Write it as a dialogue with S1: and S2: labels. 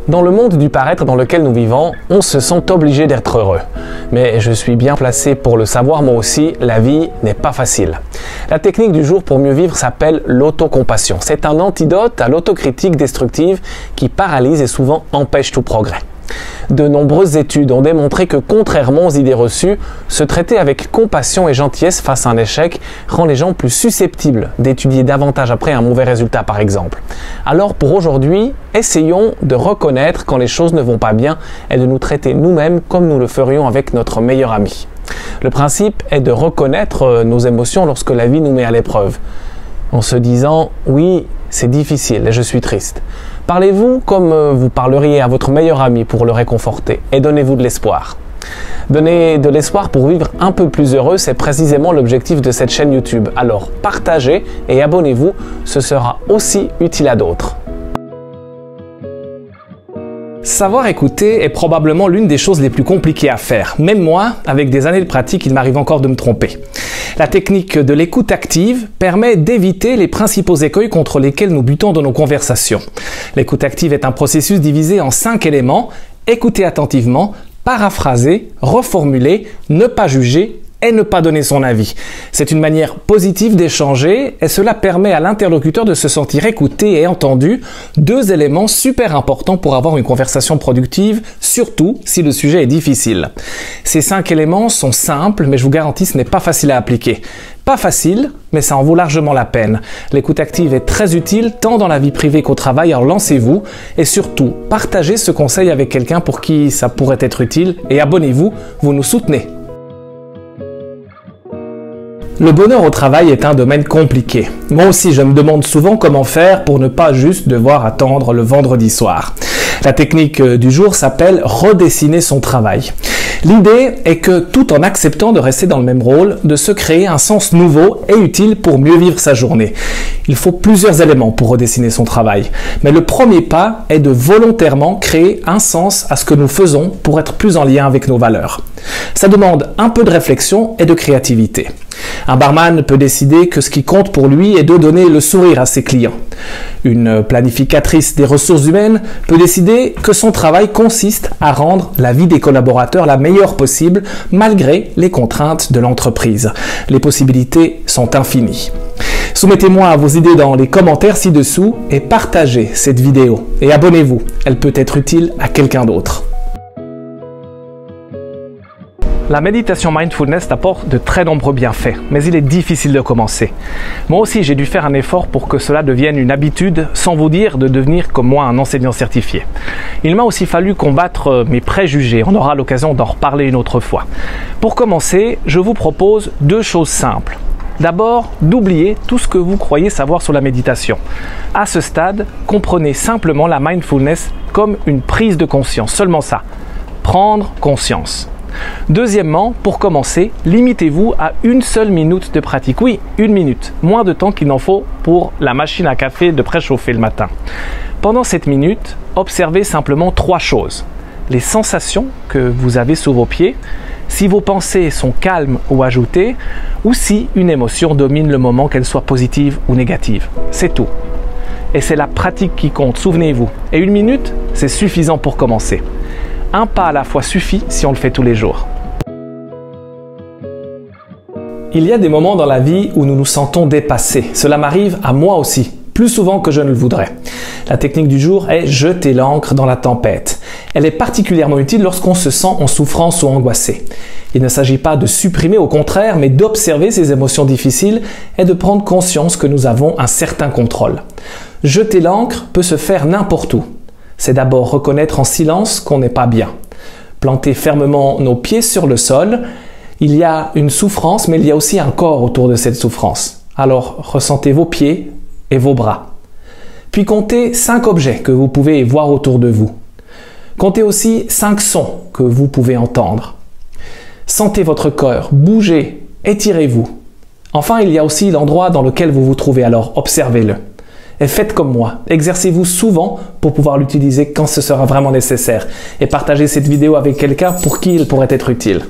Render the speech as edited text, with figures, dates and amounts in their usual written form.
S1: Dans le monde du paraître dans lequel nous vivons, on se sent obligé d'être heureux. Mais je suis bien placé pour le savoir, moi aussi, la vie n'est pas facile. La technique du jour pour mieux vivre s'appelle l'autocompassion. C'est un antidote à l'autocritique destructive qui paralyse et souvent empêche tout progrès. De nombreuses études ont démontré que, contrairement aux idées reçues, se traiter avec compassion et gentillesse face à un échec rend les gens plus susceptibles d'étudier davantage après un mauvais résultat, par exemple. Alors pour aujourd'hui, essayons de reconnaître quand les choses ne vont pas bien et de nous traiter nous-mêmes comme nous le ferions avec notre meilleur ami. Le principe est de reconnaître nos émotions lorsque la vie nous met à l'épreuve, en se disant « oui, c'est difficile et je suis triste ». Parlez-vous comme vous parleriez à votre meilleur ami pour le réconforter et donnez-vous de l'espoir. Donner de l'espoir pour vivre un peu plus heureux, c'est précisément l'objectif de cette chaîne YouTube. Alors partagez et abonnez-vous, ce sera aussi utile à d'autres. Savoir écouter est probablement l'une des choses les plus compliquées à faire. Même moi, avec des années de pratique, il m'arrive encore de me tromper. La technique de l'écoute active permet d'éviter les principaux écueils contre lesquels nous butons dans nos conversations. L'écoute active est un processus divisé en 5 éléments: écouter attentivement, paraphraser, reformuler, ne pas juger et ne pas donner son avis. C'est une manière positive d'échanger et cela permet à l'interlocuteur de se sentir écouté et entendu, 2 éléments super importants pour avoir une conversation productive, surtout si le sujet est difficile. Ces 5 éléments sont simples, mais je vous garantis ce n'est pas facile à appliquer. Pas facile, mais ça en vaut largement la peine. L'écoute active est très utile tant dans la vie privée qu'au travail, alors lancez-vous et surtout partagez ce conseil avec quelqu'un pour qui ça pourrait être utile et abonnez-vous, vous nous soutenez. Le bonheur au travail est un domaine compliqué. Moi aussi, je me demande souvent comment faire pour ne pas juste devoir attendre le vendredi soir. La technique du jour s'appelle redessiner son travail. L'idée est que, tout en acceptant de rester dans le même rôle, de se créer un sens nouveau et utile pour mieux vivre sa journée. Il faut plusieurs éléments pour redessiner son travail. Mais le premier pas est de volontairement créer un sens à ce que nous faisons pour être plus en lien avec nos valeurs. Ça demande un peu de réflexion et de créativité. Un barman peut décider que ce qui compte pour lui est de donner le sourire à ses clients. Une planificatrice des ressources humaines peut décider que son travail consiste à rendre la vie des collaborateurs la meilleure possible malgré les contraintes de l'entreprise. Les possibilités sont infinies. Soumettez-moi vos idées dans les commentaires ci-dessous et partagez cette vidéo. Et abonnez-vous, elle peut être utile à quelqu'un d'autre. La méditation mindfulness apporte de très nombreux bienfaits, mais il est difficile de commencer. Moi aussi, j'ai dû faire un effort pour que cela devienne une habitude, sans vous dire de devenir comme moi un enseignant certifié. Il m'a aussi fallu combattre mes préjugés, on aura l'occasion d'en reparler une autre fois. Pour commencer, je vous propose 2 choses simples. D'abord, d'oublier tout ce que vous croyez savoir sur la méditation. À ce stade, comprenez simplement la mindfulness comme une prise de conscience, seulement ça. Prendre conscience. Deuxièmement, pour commencer, limitez-vous à 1 seule minute de pratique. Oui, 1 minute, moins de temps qu'il n'en faut pour la machine à café de préchauffer le matin. Pendant cette minute, observez simplement 3 choses. Les sensations que vous avez sous vos pieds, si vos pensées sont calmes ou ajoutées, ou si une émotion domine le moment, qu'elle soit positive ou négative. C'est tout. Et c'est la pratique qui compte, souvenez-vous. Et 1 minute, c'est suffisant pour commencer. Un pas à la fois suffit si on le fait tous les jours. Il y a des moments dans la vie où nous nous sentons dépassés. Cela m'arrive à moi aussi, plus souvent que je ne le voudrais. La technique du jour est jeter l'ancre dans la tempête. Elle est particulièrement utile lorsqu'on se sent en souffrance ou angoissé. Il ne s'agit pas de supprimer, au contraire, mais d'observer ces émotions difficiles et de prendre conscience que nous avons un certain contrôle. Jeter l'ancre peut se faire n'importe où. C'est d'abord reconnaître en silence qu'on n'est pas bien. Planter fermement nos pieds sur le sol. Il y a une souffrance, mais il y a aussi un corps autour de cette souffrance. Alors, ressentez vos pieds et vos bras. Puis comptez 5 objets que vous pouvez voir autour de vous. Comptez aussi 5 sons que vous pouvez entendre. Sentez votre cœur, bougez, étirez-vous. Enfin, il y a aussi l'endroit dans lequel vous vous trouvez, alors observez-le. Et faites comme moi, exercez-vous souvent pour pouvoir l'utiliser quand ce sera vraiment nécessaire. Et partagez cette vidéo avec quelqu'un pour qui il pourrait être utile.